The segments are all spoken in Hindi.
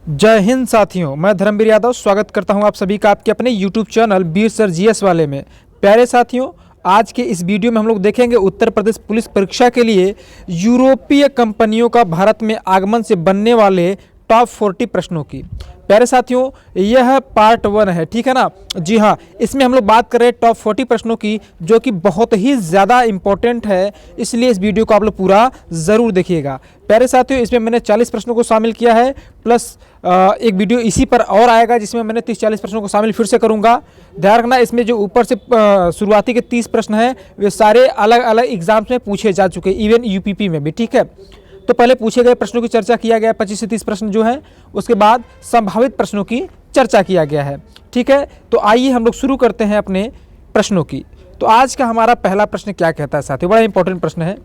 जय हिंद साथियों, मैं धर्मवीर यादव स्वागत करता हूं आप सभी का आपके अपने YouTube चैनल वीर सर जीएस वाले में। प्यारे साथियों, आज के इस वीडियो में हम लोग देखेंगे उत्तर प्रदेश पुलिस परीक्षा के लिए यूरोपीय कंपनियों का भारत में आगमन से बनने वाले टॉप 40 प्रश्नों की। प्यारे साथियों, यह पार्ट 1 है, ठीक है ना। जी हाँ, इसमें हम लोग बात कर रहे हैं टॉप 40 प्रश्नों की, जो कि बहुत ही ज़्यादा इंपॉर्टेंट है, इसलिए इस वीडियो को आप लोग पूरा ज़रूर देखिएगा। प्यारे साथियों, इसमें मैंने 40 प्रश्नों को शामिल किया है, प्लस एक वीडियो इसी पर और आएगा जिसमें मैंने 30-40 प्रश्नों को शामिल फिर से करूंगा। ध्यान रखना, इसमें जो ऊपर से शुरुआती के 30 प्रश्न हैं वे सारे अलग अलग एग्जाम्स में पूछे जा चुके हैं, इवन यूपीपी में भी, ठीक है। तो पहले पूछे गए प्रश्नों की चर्चा किया गया, 25 से 30 प्रश्न जो हैं, उसके बाद संभावित प्रश्नों की चर्चा किया गया है, ठीक है। तो आइए हम लोग शुरू करते हैं अपने प्रश्नों की। तो आज का हमारा पहला प्रश्न क्या कहता है साथियों, बड़ा इंपॉर्टेंट प्रश्न है।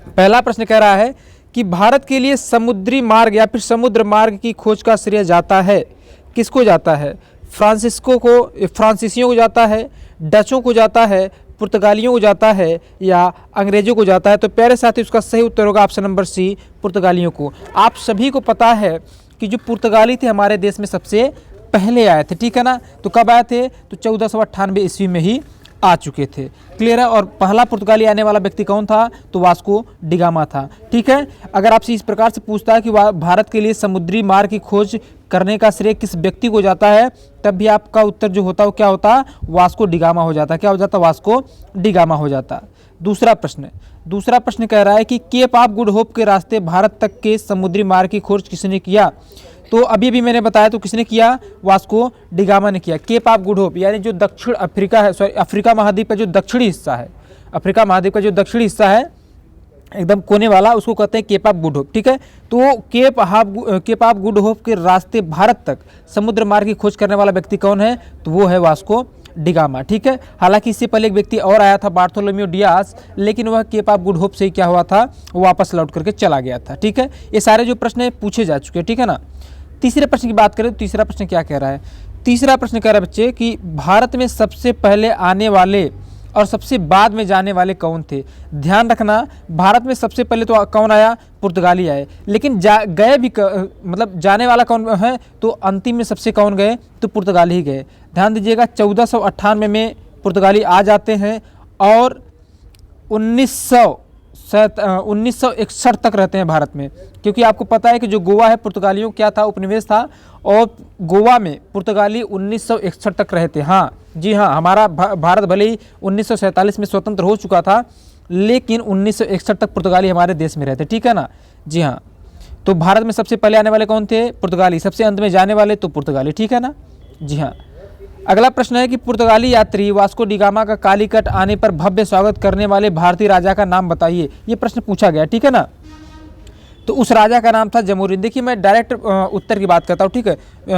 पहला प्रश्न कह रहा है कि भारत के लिए समुद्री मार्ग या फिर समुद्र मार्ग की खोज का श्रेय जाता है, किसको जाता है? फ्रांसीसियों को जाता है, डचों को जाता है, पुर्तगालियों को जाता है या अंग्रेजों को जाता है? तो प्यारे साथी, उसका सही उत्तर होगा ऑप्शन नंबर सी, पुर्तगालियों को। आप सभी को पता है कि जो पुर्तगाली थे हमारे देश में सबसे पहले आए थे, ठीक है ना। तो कब आए थे? तो 1498 ईस्वी में ही आ चुके थे, क्लियर है। और पहला पुर्तगाली आने वाला व्यक्ति कौन था? तो वास्को डिगामा था, ठीक है। अगर आपसे इस प्रकार से पूछता है कि भारत के लिए समुद्री मार्ग की खोज करने का श्रेय किस व्यक्ति को जाता है, तब भी आपका उत्तर जो होता है वो क्या होता? वास्को डिगामा हो जाता। क्या हो जाता? वास्को डिगामा हो जाता। दूसरा प्रश्न कह रहा है कि केप ऑफ गुड होप के रास्ते भारत तक के समुद्री मार्ग की खोज किसने किया? तो अभी भी मैंने बताया, तो किसने किया? वास्को डिगामा ने किया। केप ऑफ गुड होप यानी जो दक्षिण अफ्रीका है, अफ्रीका महाद्वीप का जो दक्षिणी हिस्सा है, अफ्रीका महाद्वीप का जो दक्षिणी हिस्सा है एकदम कोने वाला, उसको कहते हैं केप ऑफ गुड होप, ठीक है। तो केप ऑफ गुड होप के रास्ते भारत तक समुद्र मार्ग की खोज करने वाला व्यक्ति कौन है? तो वो है वास्को डिगामा, ठीक है। हालांकि इससे पहले एक व्यक्ति और आया था, बार्थोलोम्यू डियास, लेकिन वह केप ऑफ गुड होप से ही क्या हुआ था? वो वापस लौट करके चला गया था, ठीक है। ये सारे जो प्रश्न है पूछे जा चुके हैं, ठीक है ना। तीसरे प्रश्न की बात करें तो तीसरा प्रश्न क्या कह रहा है? तीसरा प्रश्न कह रहा है बच्चे कि भारत में सबसे पहले आने वाले और सबसे बाद में जाने वाले कौन थे? ध्यान रखना, भारत में सबसे पहले तो कौन आया? पुर्तगाली आए, लेकिन गए भी मतलब जाने वाला कौन है? तो अंतिम में सबसे कौन गए? तो पुर्तगाली ही गए। ध्यान दीजिएगा, 1498 में पुर्तगाली आ जाते हैं और 1961 तक रहते हैं भारत में, क्योंकि आपको पता है कि जो गोवा है पुर्तगालियों क्या था? उपनिवेश था, और गोवा में पुर्तगाली 1961 तक रहे थे। हाँ जी हाँ, हमारा भारत भले ही 1947 में स्वतंत्र हो चुका था, लेकिन 1961 तक पुर्तगाली हमारे देश में रहते, ठीक है ना। जी हाँ, तो भारत में सबसे पहले आने वाले कौन थे? पुर्तगाली। सबसे अंत में जाने वाले तो पुर्तगाली, ठीक है ना। जी हाँ, अगला प्रश्न है कि पुर्तगाली यात्री वास्को डिगामा का कालीकट आने पर भव्य स्वागत करने वाले भारतीय राजा का नाम बताइए। ये प्रश्न पूछा गया, ठीक है ना। तो उस राजा का नाम था जमोरिन। देखिए, मैं डायरेक्ट उत्तर की बात करता हूँ, ठीक है।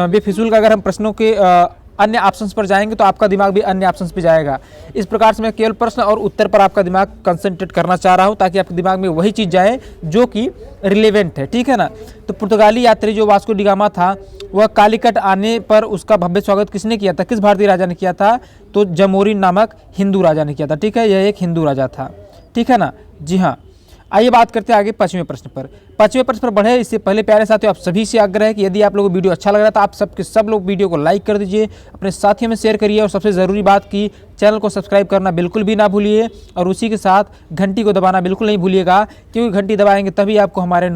बेफिजूल का अगर हम प्रश्नों के अन्य ऑप्शंस पर जाएंगे तो आपका दिमाग भी अन्य ऑप्शंस पे जाएगा। इस प्रकार से मैं केवल प्रश्न और उत्तर पर आपका दिमाग कंसंट्रेट करना चाह रहा हूँ, ताकि आपके दिमाग में वही चीज़ जाए जो कि रिलेवेंट है, ठीक है ना। तो पुर्तगाली यात्री जो वास्को डिगामा था, वह कालीकट आने पर उसका भव्य स्वागत किसने किया था? किस भारतीय राजा ने किया था? तो जमोरिन नामक हिंदू राजा ने किया था, ठीक है। यह एक हिंदू राजा था, ठीक है ना। जी हाँ, आइए बात करते हैं आगे पांचवें प्रश्न पर। पांचवें प्रश्न पर बढ़े इससे पहले प्यारे साथियों, आप सभी से आग्रह है कि यदि आप लोगों को वीडियो अच्छा लग रहा है तो आप सब लोग वीडियो को लाइक कर दीजिए, अपने साथियों में शेयर करिए, और सबसे ज़रूरी बात कि चैनल को सब्सक्राइब करना बिल्कुल भी ना भूलिए, और उसी के साथ घंटी को दबाना बिल्कुल नहीं भूलिएगा, क्योंकि घंटी दबाएंगे तभी आपको हमारे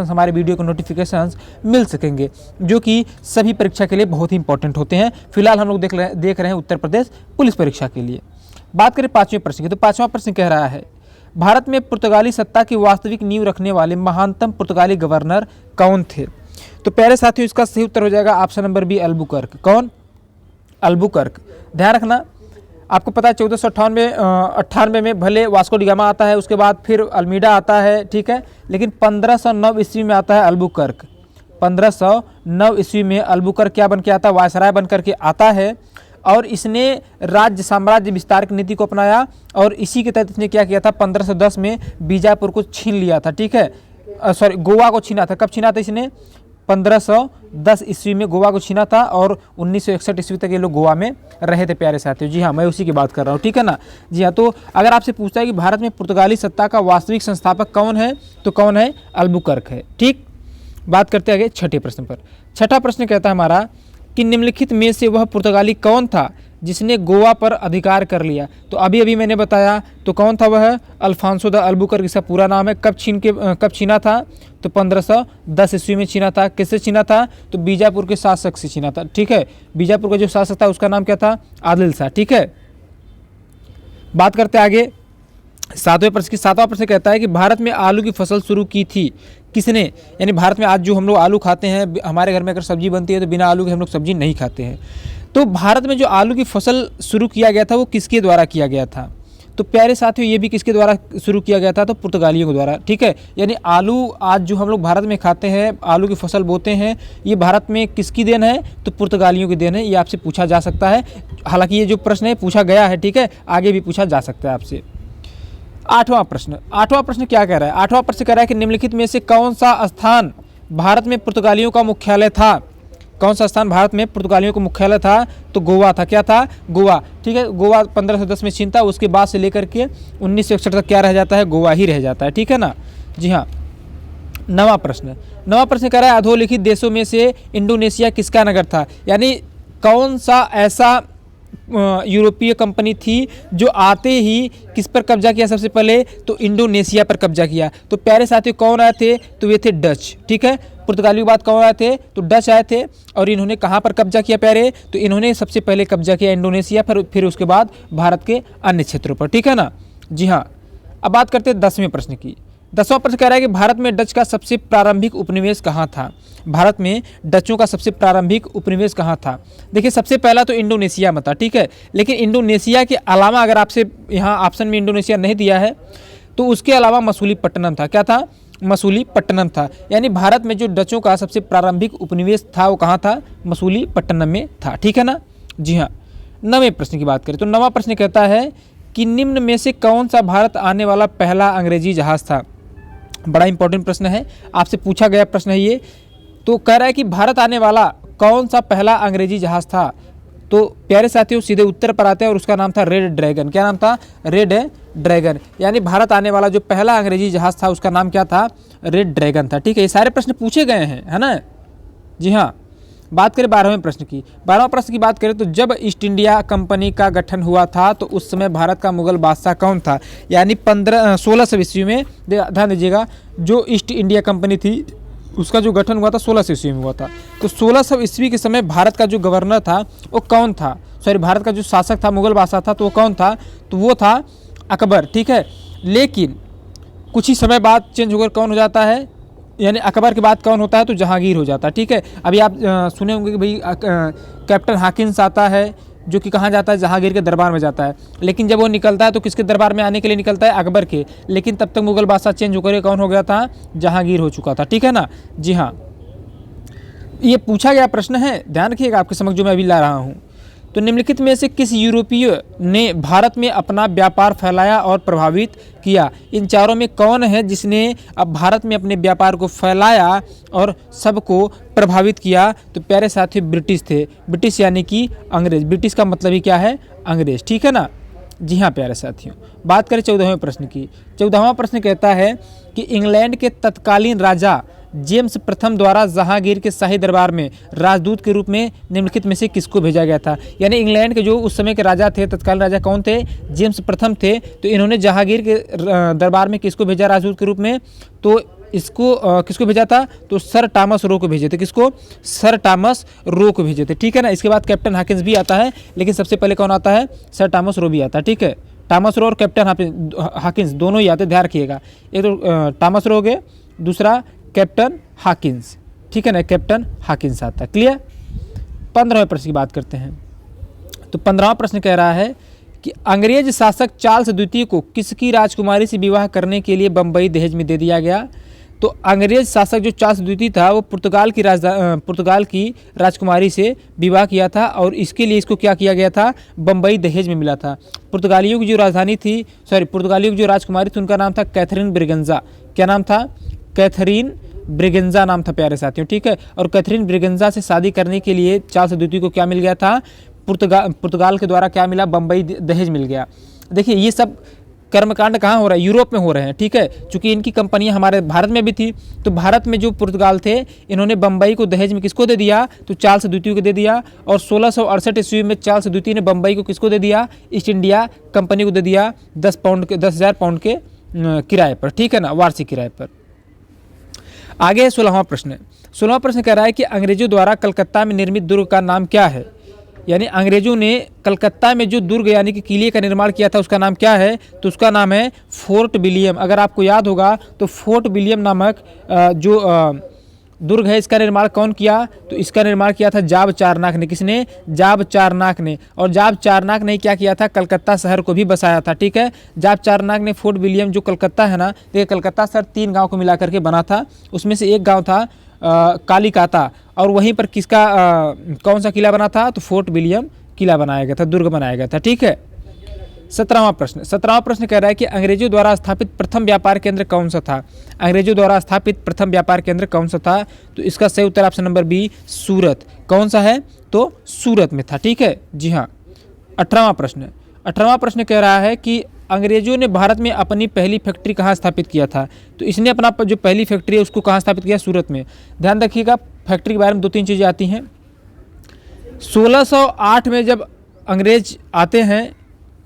हमारे वीडियो के नोटिफिकेशन मिल सकेंगे, जो कि सभी परीक्षा के लिए बहुत ही इंपॉर्टेंट होते हैं। फिलहाल हम लोग देख रहे हैं उत्तर प्रदेश पुलिस परीक्षा के लिए। बात करें पाँचवें प्रश्न की, तो पाँचवां प्रश्न कह रहा है भारत में पुर्तगाली सत्ता की वास्तविक नींव रखने वाले महानतम पुर्तगाली गवर्नर कौन थे? तो प्यारे साथियों, इसका सही उत्तर हो जाएगा ऑप्शन नंबर बी, अल्बुकर्क। कौन? अल्बुकर्क। ध्यान रखना, आपको पता है 1498 में भले वास्को डिगामा आता है, उसके बाद फिर अल्मीडा आता है, ठीक है, लेकिन 1509 ईस्वी में आता है अल्बुकर्क। 1509 ईस्वी में अल्बुकर्क क्या बन के आता है? वायसराय बन करके आता है, और इसने साम्राज्य विस्तार की नीति को अपनाया, और इसी के तहत इसने क्या किया था? 1510 में बीजापुर को छीन लिया था, ठीक है। गोवा को छीना था। कब छीना था इसने? 1510 ईस्वी में गोवा को छीना था, और 1961 ईस्वी तक ये लोग गोवा में रहे थे, प्यारे साथियों। जी हाँ, मैं उसी की बात कर रहा हूँ, ठीक है ना। जी हाँ, तो अगर आपसे पूछता है कि भारत में पुर्तगाली सत्ता का वास्तविक संस्थापक कौन है, तो कौन है? अल्बुकर्क है, ठीक। बात करते हैं आगे छठे प्रश्न पर। छठा प्रश्न कहता है हमारा कि निम्नलिखित में से वह पुर्तगाली कौन था जिसने गोवा पर अधिकार कर लिया। तो अभी अभी मैंने बताया, तो कौन था वह? अल्फांसो द अल्बुकर्क, इसका पूरा नाम है। कब छीना था? तो 1510 ईस्वी में छीना था। किससे छीना था? तो बीजापुर के शासक से छीना था। ठीक है, बीजापुर का जो शासक था उसका नाम क्या था? आदिल शाह। ठीक है, बात करते आगे सातवें प्रश्न की। सातवां प्रश्न कहता है कि भारत में आलू की फसल शुरू की थी किसने? यानी भारत में आज जो हम लोग आलू खाते हैं, हमारे घर में अगर सब्जी बनती है तो बिना आलू के हम लोग सब्जी नहीं खाते हैं। तो भारत में जो आलू की फसल शुरू किया गया था वो किसके द्वारा किया गया था? तो प्यारे साथियों, ये भी किसके द्वारा शुरू किया गया था? तो पुर्तगालियों के द्वारा। ठीक है, यानी आलू आज जो हम लोग भारत में खाते हैं, आलू की फसल बोते हैं, ये भारत में किसकी देन है? तो पुर्तगालियों की देन है। ये आपसे पूछा जा सकता है, हालांकि ये जो प्रश्न है पूछा गया है। ठीक है, आगे भी पूछा जा सकता है आपसे। आठवां प्रश्न क्या कह रहा है? आठवां प्रश्न कह रहा है कि निम्नलिखित में से कौन सा स्थान भारत में पुर्तगालियों का मुख्यालय था? कौन सा स्थान भारत में पुर्तगालियों का मुख्यालय था? तो गोवा था। क्या था? गोवा। ठीक है, गोवा 1510 में छीनता, उसके बाद से लेकर के 1961 तक क्या रह जाता है? गोवा ही रह जाता है। ठीक है ना, जी हाँ। नवा प्रश्न कह रहा है अधोलिखित देशों में से इंडोनेशिया किसका नगर था? यानी कौन सा ऐसा यूरोपीय कंपनी थी जो आते ही किस पर कब्जा किया? सबसे पहले तो इंडोनेशिया पर कब्जा किया। तो प्यारे साथियों, कौन आए थे? तो ये थे डच। ठीक है, पुर्तगाली के बाद कौन आए थे? तो डच आए थे। और इन्होंने कहाँ पर कब्जा किया प्यारे? तो इन्होंने सबसे पहले कब्जा किया इंडोनेशिया, फिर उसके बाद भारत के अन्य क्षेत्रों पर। ठीक है ना, जी हाँ। अब बात करते हैं 10वें प्रश्न की। 10वां प्रश्न कह रहा है कि भारत में डच का सबसे प्रारंभिक उपनिवेश कहाँ था? भारत में डचों का सबसे प्रारंभिक उपनिवेश कहाँ था? देखिए, सबसे पहला तो इंडोनेशिया में था। ठीक है, लेकिन इंडोनेशिया के अलावा अगर आपसे यहाँ ऑप्शन में इंडोनेशिया नहीं दिया है तो उसके अलावा मसूलीपट्टनम था। क्या था? मसूलीपट्टनम था। यानी भारत में जो डचों का सबसे प्रारंभिक उपनिवेश था वो कहाँ था? मसूलीपट्टनम में था। ठीक है ना, जी हाँ। 9वें प्रश्न की बात करें तो 9वां प्रश्न कहता है कि निम्न में से कौन सा भारत आने वाला पहला अंग्रेजी जहाज था? बड़ा इंपॉर्टेंट प्रश्न है, आपसे पूछा गया प्रश्न है ये। तो कह रहा है कि भारत आने वाला कौन सा पहला अंग्रेजी जहाज था? तो प्यारे साथियों, सीधे उत्तर पर आते हैं और उसका नाम था रेड ड्रैगन। क्या नाम था? Red dragon. यानी भारत आने वाला जो पहला अंग्रेजी जहाज था उसका नाम क्या था? रेड ड्रैगन था। ठीक है, ये सारे प्रश्न पूछे गए हैं, है ना, जी हाँ। बात करें 12वें प्रश्न की। 12वां प्रश्न की बात करें तो जब ईस्ट इंडिया कंपनी का गठन हुआ था तो उस समय भारत का मुगल बादशाह कौन था? यानी 1600 ईस्वी में, ध्यान दीजिएगा, जो ईस्ट इंडिया कंपनी थी उसका जो गठन हुआ था 1600 ईस्वी में हुआ था। तो 1600 ईस्वी के समय भारत का जो गवर्नर था वो कौन था? सॉरी, भारत का जो शासक था, मुगल बादशाह था, तो वो कौन था? तो वो था अकबर। ठीक है, लेकिन कुछ ही समय बाद चेंज होकर कौन हो जाता है? यानी अकबर के बाद कौन होता है? तो जहांगीर हो जाता है। ठीक है, अभी आप सुने होंगे कि भाई कैप्टन हाकिन्स आता है जो कि कहाँ जाता है? जहांगीर के दरबार में जाता है। लेकिन जब वो निकलता है तो किसके दरबार में आने के लिए निकलता है? अकबर के। लेकिन तब तक मुगल बादशाह चेंज होकर कौन हो गया था? जहांगीर हो चुका था। ठीक है ना, जी हाँ। ये पूछा गया प्रश्न है, ध्यान रखिएगा आपके समक्ष जो मैं अभी ला रहा हूँ। तो निम्नलिखित में से किस यूरोपीय ने भारत में अपना व्यापार फैलाया और प्रभावित किया? इन चारों में कौन है जिसने अब भारत में अपने व्यापार को फैलाया और सबको प्रभावित किया? तो प्यारे साथी, ब्रिटिश थे। ब्रिटिश यानी कि अंग्रेज। ब्रिटिश का मतलब ही क्या है? अंग्रेज। ठीक है ना, जी हाँ प्यारे साथियों। बात करें 14वें प्रश्न की। 14वां प्रश्न कहता है कि इंग्लैंड के तत्कालीन राजा जेम्स प्रथम द्वारा जहांगीर के शाही दरबार में राजदूत के रूप में निम्नलिखित में से किसको भेजा गया था? यानी इंग्लैंड के जो उस समय के राजा थे, तत्कालीन राजा कौन थे? जेम्स प्रथम थे। तो इन्होंने जहांगीर के दरबार में किसको भेजा राजदूत के रूप में? तो इसको किसको भेजा था? तो सर टॉमस रो को भेजे थे। किसको? सर टॉमस रो को भेजे थे। ठीक है ना, इसके बाद कैप्टन हाकिन्स भी आता है, लेकिन सबसे पहले कौन आता है? सर टॉमस रो भी आता है। ठीक है, टॉमस रो और कैप्टन हाकिन्स दोनों ही आते, ध्यान रखिएगा। एक तो टॉमस रो हो गए, दूसरा कैप्टन हाकिन्स। ठीक है ना, कैप्टन हाकिन्स आता है। क्लियर। 15वें प्रश्न की बात करते हैं। तो 15वां प्रश्न कह रहा है कि अंग्रेज शासक चार्ल्स द्वितीय को किसकी राजकुमारी से विवाह करने के लिए बम्बई दहेज में दे दिया गया? तो अंग्रेज शासक जो चार्ल्स द्वितीय था वो पुर्तगाल की राजकुमारी से विवाह किया था और इसके लिए इसको क्या किया गया था? बम्बई दहेज में मिला था। पुर्तगालियों की जो राजधानी थी, पुर्तगालियों की जो राजकुमारी थी उनका नाम था कैथरीन ब्रिगेंजा। क्या नाम था? कैथरीन ब्रिगेंजा नाम था प्यारे साथियों। ठीक है, और कैथरीन ब्रिगेंजा से शादी करने के लिए चार्ल्स द्वितीय को क्या मिल गया था? पुर्तगाल के द्वारा क्या मिला? बम्बई दहेज मिल गया। देखिए, ये सब कर्मकांड कहाँ हो रहा है, यूरोप में हो रहे हैं, ठीक है। चूंकि इनकी कंपनियां हमारे भारत में भी थी, तो भारत में जो पुर्तगाल थे, इन्होंने बम्बई को दहेज में किसको दे दिया, तो चार्ल्स द्वितीय को दे दिया। और 1668 ईस्वी में चार्ल्स द्वितीय ने बम्बई को किसको दे दिया, ईस्ट इंडिया कंपनी को दे दिया 10,000 पाउंड के किराए पर, ठीक है ना, वार्षिक किराए पर। आगे 16वां प्रश्न। 16वां प्रश्न कह रहा है कि अंग्रेजों द्वारा कलकत्ता में निर्मित दुर्ग का नाम क्या है। यानी अंग्रेजों ने कलकत्ता में जो दुर्ग यानी कि किले का निर्माण किया था उसका नाम क्या है, तो उसका नाम है फोर्ट विलियम। अगर आपको याद होगा तो फोर्ट विलियम नामक जो दुर्ग है, इसका निर्माण कौन किया, तो इसका निर्माण किया था जाब चारनाक ने। किसने, जाब चारनाक ने। और जाब चारनाक ने क्या किया था, कलकत्ता शहर को भी बसाया था, ठीक है। जाब चारनाक ने फोर्ट विलियम जो कलकत्ता है ना, देखिए कलकत्ता शहर 3 गाँव को मिला करके बना था, उसमें से एक गाँव था कालीकाता, और वहीं पर किसका कौन सा किला बना था, तो फोर्ट विलियम किला बनाया गया था, दुर्ग बनाया गया था, ठीक है। 17वां प्रश्न। 17वां प्रश्न कह रहा है कि अंग्रेजों द्वारा स्थापित प्रथम व्यापार केंद्र कौन सा था। अंग्रेजों द्वारा स्थापित प्रथम व्यापार केंद्र कौन सा था, तो इसका सही उत्तर ऑप्शन नंबर बी, सूरत। कौन सा है, तो सूरत में था, ठीक है, जी हाँ। 18वां प्रश्न। 18वां प्रश्न कह रहा है कि अंग्रेजों ने भारत में अपनी पहली फैक्ट्री कहाँ स्थापित किया था, तो इसने अपना जो पहली फैक्ट्री है उसको कहाँ स्थापित किया, सूरत में। ध्यान रखिएगा, फैक्ट्री के बारे में 2-3 चीज़ें आती हैं। 1608 में जब अंग्रेज आते हैं,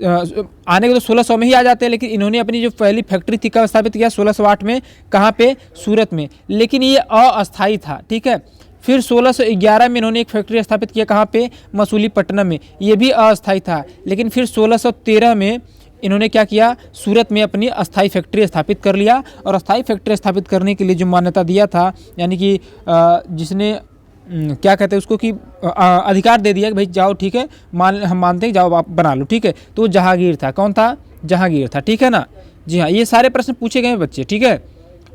आने के तो 1600 में ही आ जाते हैं, लेकिन इन्होंने अपनी जो पहली फैक्ट्री थी कब स्थापित किया, 1608 में। कहाँ पे, सूरत में। लेकिन ये अस्थायी था, ठीक है। फिर 1611 में इन्होंने एक फैक्ट्री स्थापित किया, कहाँ पे, मसूलीपट्टनम में, ये भी अस्थायी था। लेकिन फिर 1613 में इन्होंने क्या किया, सूरत में अपनी अस्थायी फैक्ट्री स्थापित कर लिया। और अस्थायी फैक्ट्री स्थापित करने के लिए जो मान्यता दिया था, यानी कि जिसने क्या कहते हैं उसको कि अधिकार दे दिया कि भाई जाओ, ठीक है, हम मानते हैं, जाओ आप बना लो, ठीक है। तो जहांगीर था। कौन था, जहांगीर था, ठीक है ना, जी हाँ। ये सारे प्रश्न पूछे गए हैं बच्चे, ठीक है।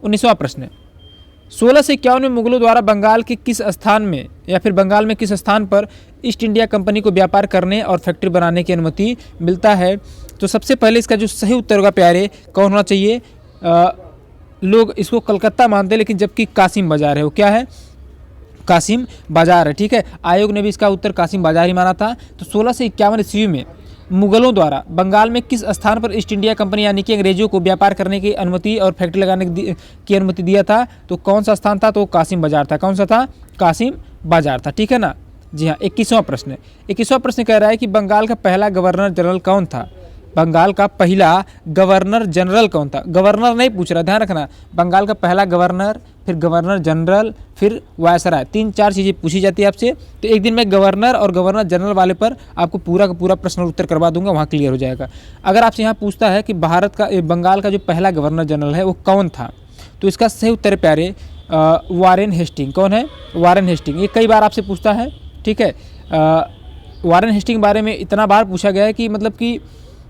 19वां प्रश्न। 1651 में मुगलों द्वारा बंगाल के किस स्थान में या फिर बंगाल में किस स्थान पर ईस्ट इंडिया कंपनी को व्यापार करने और फैक्ट्री बनाने की अनुमति मिलता है, तो सबसे पहले इसका जो सही उत्तर होगा प्यारे, कौन होना चाहिए, लोग इसको कलकत्ता मानते हैं, लेकिन जबकि कासिम बाजार है, वो क्या है, कासिम बाजार है, ठीक है। आयोग ने भी इसका उत्तर कासिम बाजार ही माना था। तो 1651 ईस्वी में मुगलों द्वारा बंगाल में किस स्थान पर ईस्ट इंडिया कंपनी यानी कि अंग्रेजों को व्यापार करने की अनुमति और फैक्ट्री लगाने की अनुमति दिया था, तो कौन सा स्थान था, तो कासिम बाजार था। कौन सा था, कासिम बाजार था, ठीक है ना, जी हाँ। 21वां प्रश्न। 21वां प्रश्न कह रहा है कि बंगाल का पहला गवर्नर जनरल कौन था। बंगाल का पहला गवर्नर जनरल कौन था, गवर्नर नहीं पूछ रहा, ध्यान रखना। बंगाल का पहला गवर्नर, फिर गवर्नर जनरल, फिर वायसराय, 3-4 चीज़ें पूछी जाती है आपसे। तो एक दिन मैं गवर्नर और गवर्नर जनरल वाले पर आपको पूरा का पूरा प्रश्न उत्तर करवा दूंगा, वहाँ क्लियर हो जाएगा। अगर आपसे यहाँ पूछता है कि भारत का बंगाल का जो पहला गवर्नर जनरल है वो कौन था, तो इसका सही उत्तर प्यारे वारेन हेस्टिंग। कौन है, वारेन हेस्टिंग। ये कई बार आपसे पूछता है, ठीक है। वारेन हेस्टिंग बारे में इतना बार पूछा गया है कि मतलब कि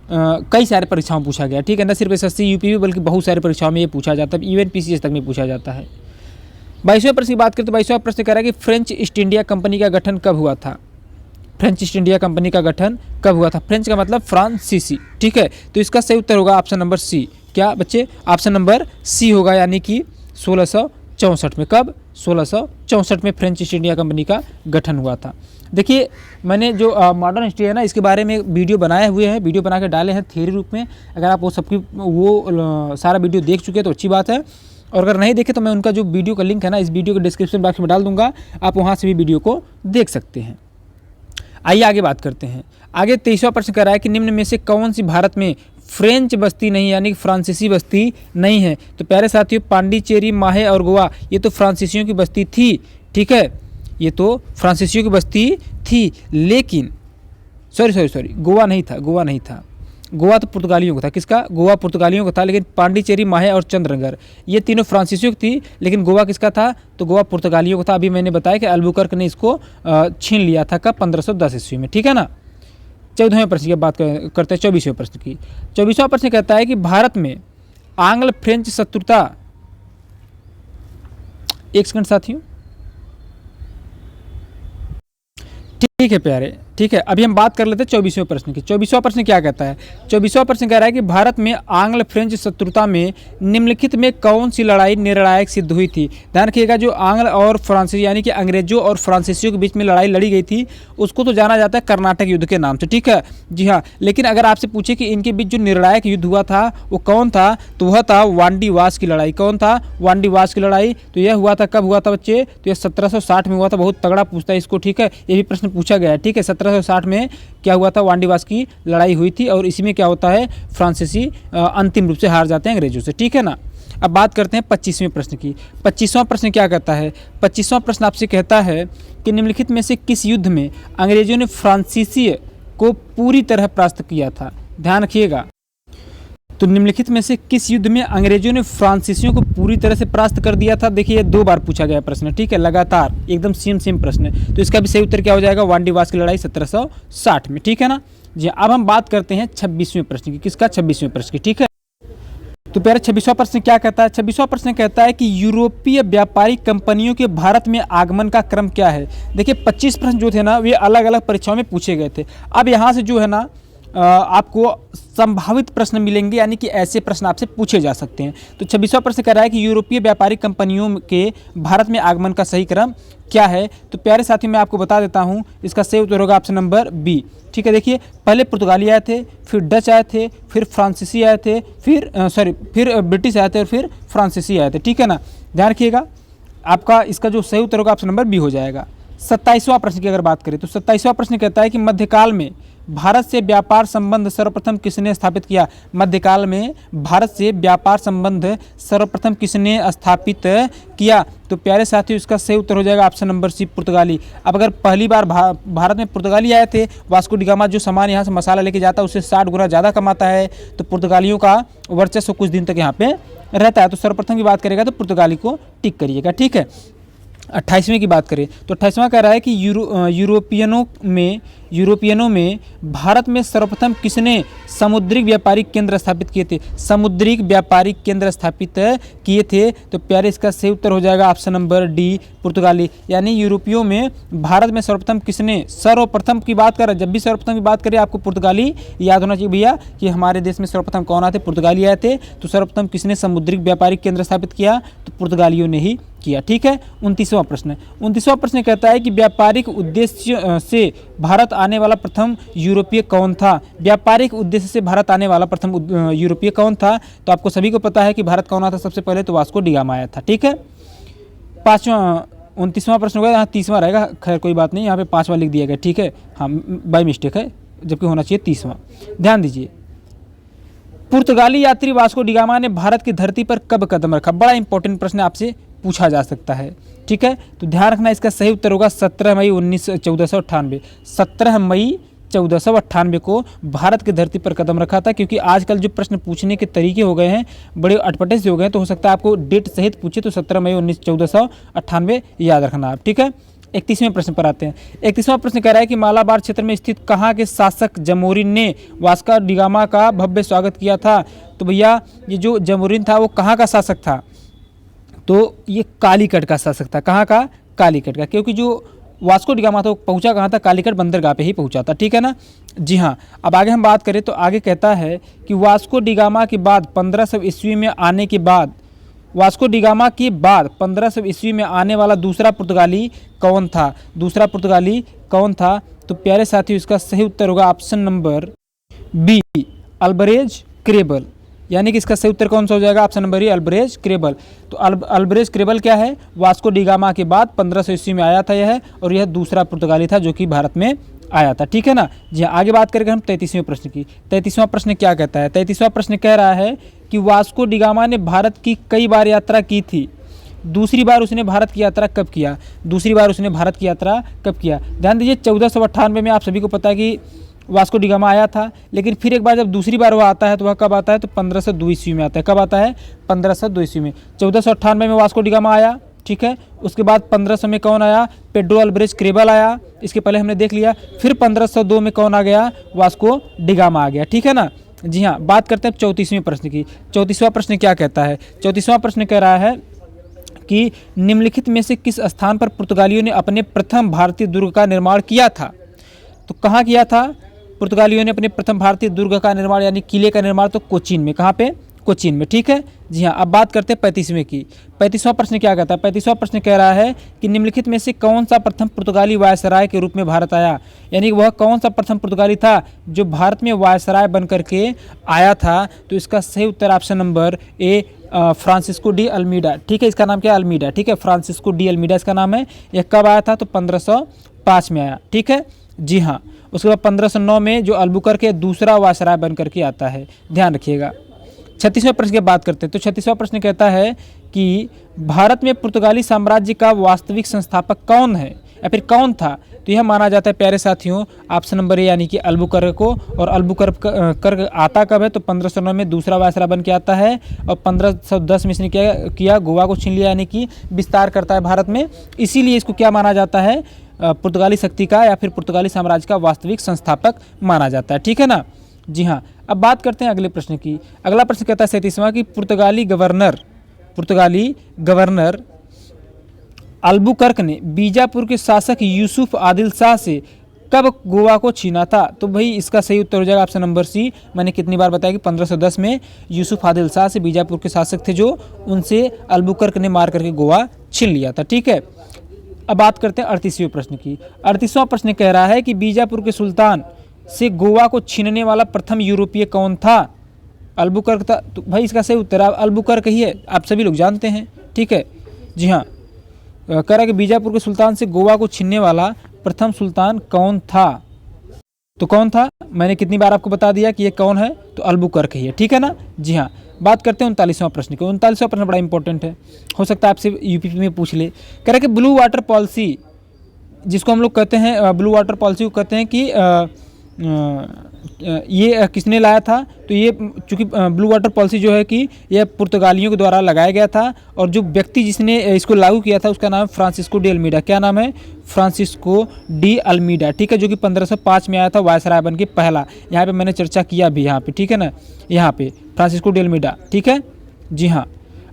कई सारे परीक्षाओं में पूछा गया, ठीक है, न सिर्फ एसएससी यूपी बल्कि बहुत सारे परीक्षाओं में ये पूछा जाता है, इवन पीसीएस तक में पूछा जाता है। 22वें प्रश्न की बात करें तो 22वां प्रश्न कह रहा है कि फ्रेंच ईस्ट इंडिया कंपनी का गठन कब हुआ था। फ्रेंच ईस्ट इंडिया कंपनी का गठन कब हुआ था, फ्रेंच का मतलब फ्रांसीसी, ठीक है। तो इसका सही उत्तर होगा ऑप्शन नंबर सी। क्या बच्चे, ऑप्शन नंबर सी होगा, यानी कि 1664 में। कब, 1664 में फ्रेंच ईस्ट इंडिया कंपनी का गठन हुआ था। देखिए, मैंने जो मॉडर्न हिस्ट्री है ना, इसके बारे में वीडियो बनाए हुए हैं, वीडियो बना के डाले हैं थ्योरी रूप में। अगर आप वो सारा वीडियो देख चुके हैं तो अच्छी बात है, और अगर नहीं देखे तो मैं उनका जो वीडियो का लिंक है ना, इस वीडियो के डिस्क्रिप्शन बॉक्स में डाल दूंगा, आप वहाँ से भी वीडियो को देख सकते हैं। आइए आगे बात करते हैं। आगे 23वां प्रश्न कह रहा है कि निम्न में से कौन सी भारत में फ्रेंच बस्ती नहीं, यानी कि फ्रांसीसी बस्ती नहीं है। तो प्यारे साथियों, पांडिचेरी, माहे और गोवा ये तो फ्रांसीसियों की बस्ती थी, ठीक है, ये तो फ्रांसीसियों की बस्ती थी। लेकिन सॉरी गोवा नहीं था, गोवा नहीं था, गोवा तो पुर्तगालियों का था। किसका, गोवा पुर्तगालियों का था। लेकिन पांडिचेरी, माहे और चंद्रनगर ये तीनों फ्रांसीसियों की थी, लेकिन गोवा किसका था, तो गोवा पुर्तगालियों का था। अभी मैंने बताया कि अल्बुकर्क ने इसको छीन लिया था, कब, 1510 ईस्वी में, ठीक है ना। 14वें प्रश्न की बात करते हैं, 24वें प्रश्न की। 24वां प्रश्न कहता है कि भारत में आंग्ल फ्रेंच शत्रुता, एक सेकंड साथियों, ठीक है प्यारे, ठीक है। अभी हम बात कर लेते हैं 24वें प्रश्न की। 24वां प्रश्न क्या कहता है? 24वां प्रश्न कह रहा है कि भारत में आंग्ल फ्रेंच शत्रुता में निम्नलिखित में कौन सी लड़ाई निर्णायक सिद्ध हुई थी? ध्यान रखिएगा, जो आंग्ल और फ्रांसीसी यानी कि अंग्रेजों और फ्रांसीसियों के बीच में लड़ाई लड़ी गई थी उसको तो जाना जाता है कर्नाटक युद्ध के नाम से, ठीक है जी हाँ। लेकिन अगर आपसे पूछे कि इनके बीच जो निर्णायक युद्ध हुआ था वो कौन था, तो वह था वांडीवास की लड़ाई। कौन था? वांडीवास की लड़ाई। तो यह हुआ था, कब हुआ था बच्चे? तो यह 1760 में हुआ था। बहुत तगड़ा पूछता है इसको, ठीक है, ये भी प्रश्न पूछा गया है, ठीक है। 1760 में क्या हुआ था? वांडीवास की लड़ाई हुई थी और इसी में क्या होता है, फ्रांसीसी अंतिम रूप से हार जाते हैं अंग्रेजों से, ठीक है ना। अब बात करते हैं 25वें प्रश्न की। 25वां प्रश्न क्या कहता है? 25वां प्रश्न आपसे कहता है कि निम्नलिखित में से किस युद्ध में अंग्रेजों ने फ्रांसीसी को पूरी तरह परास्त किया था? ध्यान रखिएगा, तो निम्नलिखित में से किस युद्ध में अंग्रेजों ने फ्रांसीसियों को पूरी तरह से परास्त कर दिया था? देखिए, 2 बार पूछा गया प्रश्न, ठीक है, लगातार एकदम सेम प्रश्न है। तो इसका भी सही उत्तर क्या हो जाएगा? वांडीवास की लड़ाई 1760 में, ठीक है ना जी। अब हम बात करते हैं 26वें प्रश्न की। किसका? 26वें प्रश्न की, ठीक है। तो प्यारे 26वां प्रश्न क्या कहता है? 26वां प्रश्न कहता है कि यूरोपीय व्यापारिक कंपनियों के भारत में आगमन का क्रम क्या है? देखिए 25 प्रश्न जो थे ना वे अलग अलग परीक्षाओं में पूछे गए थे। अब यहाँ से जो है ना आपको संभावित प्रश्न मिलेंगे, यानी कि ऐसे प्रश्न आपसे पूछे जा सकते हैं। तो 26वां प्रश्न कह रहा है कि यूरोपीय व्यापारिक कंपनियों के भारत में आगमन का सही क्रम क्या है? तो प्यारे साथी मैं आपको बता देता हूं, इसका सही उत्तर होगा ऑप्शन नंबर बी, ठीक है। देखिए, पहले पुर्तगाली आए थे, फिर डच आए थे, फिर फ्रांसीसी आए थे, फिर ब्रिटिश आए थे और फिर फ्रांसीसी आए थे, ठीक है ना। ध्यान रखिएगा, आपका इसका जो सही उत्तर होगा ऑप्शन नंबर बी हो जाएगा। 27वां प्रश्न की अगर बात करें तो 27वां प्रश्न कहता है कि मध्यकाल में भारत से व्यापार संबंध सर्वप्रथम किसने स्थापित किया? मध्यकाल में भारत से व्यापार संबंध सर्वप्रथम किसने स्थापित किया? तो प्यारे साथियों इसका सही उत्तर हो जाएगा ऑप्शन नंबर सी, पुर्तगाली। अब अगर पहली बार भारत में पुर्तगाली आए थे, वास्को डी गामा जो सामान यहाँ से मसाला लेके जाता है उससे 60 गुना ज़्यादा कमाता है, तो पुर्तगालियों का वर्चस्व कुछ दिन तक यहाँ पे रहता है। तो सर्वप्रथम की बात करेगा तो पुर्तगाली को टिक करिएगा, ठीक है। 28वें की बात करें तो 28वां कह रहा है कि यूरोपियनों में भारत में सर्वप्रथम किसने समुद्रिक व्यापारिक केंद्र स्थापित किए थे? समुद्रिक व्यापारिक केंद्र स्थापित किए थे। तो प्यारे इसका सही उत्तर हो जाएगा ऑप्शन नंबर डी, पुर्तगाली। यानी यूरोपियों में भारत में सर्वप्रथम किसने, सर्वप्रथम की बात कर, जब भी सर्वप्रथम की बात करें आपको पुर्तगाली याद होना चाहिए भैया, कि हमारे देश में सर्वप्रथम कौन आए थे? पुर्तगाली आए थे। तो सर्वप्रथम किसने समुद्रिक व्यापारिक केंद्र स्थापित किया? तो पुर्तगालियों ने ही किया, ठीक है। 29वां प्रश्न कहता है कि व्यापारिक उद्देश्य से भारत आने वाला प्रथम यूरोपीय कौन था? व्यापारिक उद्देश्य से भारत आने वाला प्रथम यूरोपीय कौन था? तो आपको सभी को पता है कि भारत कौन आता सबसे पहले? तो वास्को डी गामा आया था, ठीक है। 29वां प्रश्न होगा, यहाँ 30वां रहेगा, खैर कोई बात नहीं, यहाँ पे 5वां लिख दिया गया, ठीक है, हाँ बाय मिस्टेक है, जबकि होना चाहिए 30वां। ध्यान दीजिए, पुर्तगाली यात्री वास्को डी गामा ने भारत की धरती पर कब कदम रखा? बड़ा इंपॉर्टेंट प्रश्न आपसे पूछा जा सकता है, ठीक है। तो ध्यान रखना, इसका सही उत्तर होगा 17 मई 1498। 17 मई 1498 को भारत की धरती पर कदम रखा था। क्योंकि आजकल जो प्रश्न पूछने के तरीके हो गए हैं बड़े अटपटे से हो गए हैं, तो हो सकता है आपको डेट सहित पूछे, तो 17 मई 1498 याद रखना आप, ठीक है। 31वें प्रश्न पर आते हैं। 31वां प्रश्न कह रहा है कि मालाबार क्षेत्र में स्थित कहाँ के शासक जमोरिन ने वास्को डी गामा का भव्य स्वागत किया था? तो भैया ये जो जमोरिन था वो कहाँ का शासक था? तो ये कालीकट का शासक था। कहाँ का? कालीकट का। क्योंकि जो वास्को डी गामा था वो पहुँचा कहाँ था? कालीकट बंदरगाह पे ही पहुँचा था, ठीक है ना जी हाँ। अब आगे हम बात करें तो आगे कहता है कि वास्को डी गामा के बाद 1500 ईस्वी में आने के बाद, वास्को डी गामा के बाद 1500 ईस्वी में आने वाला दूसरा पुर्तगाली कौन था? दूसरा पुर्तगाली कौन था? तो प्यारे साथियों इसका सही उत्तर होगा ऑप्शन नंबर बी, अल्बरेज क्रेबल। यानी कि इसका सही उत्तर कौन सा हो जाएगा? ऑप्शन नंबर ए, अल्बरेज क्रेबल। तो अल्बरेज क्रेबल क्या है? वास्को डी गामा के बाद 1500 ईस्वी में आया था यह, और यह दूसरा पुर्तगाली था जो कि भारत में आया था, ठीक है ना जी। आगे बात करेंगे हम 33वें प्रश्न की। 33वां प्रश्न क्या कहता है? 33वां प्रश्न कह रहा है कि वास्को डी गामा ने भारत की कई बार यात्रा की थी। दूसरी बार उसने भारत की यात्रा कब किया? दूसरी बार उसने भारत की यात्रा कब किया? ध्यान दीजिए, 1498 में आप सभी को पता है कि वास्को डी गामा आया था, लेकिन फिर एक बार जब दूसरी बार वह आता है तो वह कब आता है? तो 1502 ईस्वी में आता है। कब आता है? 1502 ईस्वी में। 1498 में वास्को डी गामा आया, ठीक है। उसके बाद 1500 में कौन आया? पेड्रो अल्बरेज क्रेबल आया, इसके पहले हमने देख लिया। फिर 1502 में कौन आ गया? वास्को डी गामा आ गया, ठीक है ना जी हाँ। बात करते हैं 34वें प्रश्न की। 34वां प्रश्न क्या कहता है? 34वां प्रश्न कह रहा है कि निम्नलिखित में से किस स्थान पर पुर्तगालियों ने अपने प्रथम भारतीय दुर्ग का निर्माण किया था? तो कहाँ किया था पुर्तगालियों ने अपने प्रथम भारतीय दुर्ग का निर्माण यानी किले का निर्माण? तो कोचीन में। कहाँ पे? कोचीन में। ठीक है जी हाँ। अब बात करते हैं 35वें की। 35वां प्रश्न क्या कहता है? 35वां प्रश्न कह रहा है कि निम्नलिखित में से कौन सा प्रथम पुर्तगाली वायसराय के रूप में भारत आया? यानी वह कौन सा प्रथम पुर्तगाली था जो भारत में वायसराय बन करके आया था? तो इसका सही उत्तर option number A Francisco de Almeida. ठीक है, इसका नाम क्या है? अल्मीडा। ठीक है, फ्रांसिस्को डी अल्मीडा इसका नाम है। यह कब आया था? तो 1505 में आया। ठीक है जी हाँ। उसके बाद 1509 में जो अल्बुकर्क दूसरा वायसराय बन करके आता है, ध्यान रखिएगा। 36वें प्रश्न की बात करते हैं। तो 36वां प्रश्न कहता है कि भारत में पुर्तगाली साम्राज्य का वास्तविक संस्थापक कौन है या फिर कौन था? तो यह माना जाता है प्यारे साथियों ऑप्शन नंबर ए यानी कि अल्बुकर्क को। और अल्बुकर्क आता कब है? तो 1509 में दूसरा वायसराय बन के आता है और 1510 में इसने क्या किया? गोवा को छीन लिया यानी कि विस्तार करता है भारत में। इसीलिए इसको क्या माना जाता है? पुर्तगाली शक्ति का या फिर पुर्तगाली साम्राज्य का वास्तविक संस्थापक माना जाता है। ठीक है ना जी हाँ। अब बात करते हैं अगले प्रश्न की। अगला प्रश्न कहता है 37वां कि पुर्तगाली गवर्नर अल्बुकर्क ने बीजापुर के शासक यूसुफ आदिल शाह से कब गोवा को छीना था? तो भाई इसका सही उत्तर हो जाएगा ऑप्शन नंबर सी। मैंने कितनी बार बताया कि 1510 में यूसुफ आदिल शाह से बीजापुर के शासक थे जो, उनसे अल्बुकर्क ने मार करके गोवा छीन लिया था। ठीक है। अब बात करते हैं 38वें प्रश्न की। 38वां प्रश्न कह रहा है कि बीजापुर के सुल्तान से गोवा को छीनने वाला प्रथम यूरोपीय कौन था? अल्बुकर्क था। तो भाई इसका सही उत्तर अल्बुकर्क ही है, आप सभी लोग जानते हैं। ठीक है जी हाँ। कह रहा है कि बीजापुर के सुल्तान से गोवा को छीनने वाला प्रथम सुल्तान कौन था? तो कौन था? मैंने कितनी बार आपको बता दिया कि ये कौन है? तो अल्बुकर्क ही है। ठीक है ना जी हाँ। बात करते हैं 39वां प्रश्न की। 39वां प्रश्न बड़ा इंपॉर्टेंट है, हो सकता है आपसे यूपी में पूछ ले। कह रहा है कि ब्लू वाटर पॉलिसी, जिसको हम लोग कहते हैं ब्लू वाटर पॉलिसी को कहते हैं कि ये किसने लाया था? तो ये चूँकि ब्लू वाटर पॉलिसी जो है कि यह पुर्तगालियों के द्वारा लगाया गया था और जो व्यक्ति जिसने इसको लागू किया था उसका नाम है फ्रांसिस्को डी अल्मीडा। क्या नाम है? Francisco de Almeida. ठीक है, जो कि 1505 में आया था वायसराय बन के पहला। यहाँ पे मैंने चर्चा किया भी यहाँ पे। ठीक है ना, यहाँ पे फ्रांसिस्को डी अल्मीडा। ठीक है जी हाँ।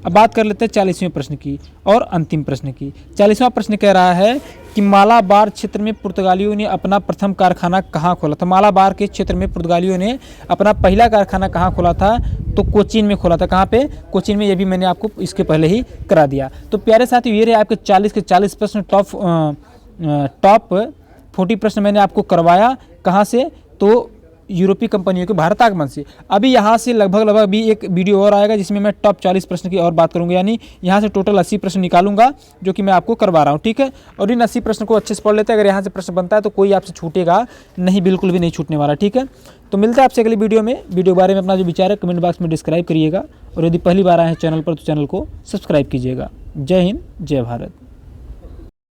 अब बात कर लेते हैं 40वें प्रश्न की और अंतिम प्रश्न की। 40वां प्रश्न कह रहा है कि मालाबार क्षेत्र में पुर्तगालियों ने अपना प्रथम कारखाना कहाँ खोला था? मालाबार के क्षेत्र में पुर्तगालियों ने अपना पहला कारखाना कहाँ खोला था? तो कोचीन में खोला था। कहाँ पे? कोचीन में। ये भी मैंने आपको इसके पहले ही करा दिया। तो प्यारे साथियों, ये रहे आपके 40 के 40 प्रश्न। टॉप 40 प्रश्न मैंने आपको करवाया। कहाँ से? तो यूरोपीय कंपनियों के भारत आगमन से। अभी यहाँ से लगभग अभी एक वीडियो और आएगा जिसमें मैं टॉप 40 प्रश्न की और बात करूँगा, यानी यहाँ से टोटल 80 प्रश्न निकालूंगा जो कि मैं आपको करवा रहा हूँ। ठीक है, और इन 80 प्रश्न को अच्छे से पढ़ लेते हैं। अगर यहाँ से प्रश्न बनता है तो कोई आपसे छूटेगा नहीं, बिल्कुल भी नहीं छूटने वाला। ठीक है, तो मिलता है आपसे अगली वीडियो में। वीडियो के बारे में अपना जो विचार है कमेंट बॉक्स में डिस्क्राइब करिएगा और यदि पहली बार आए हैं चैनल पर तो चैनल को सब्सक्राइब कीजिएगा। जय हिंद, जय भारत।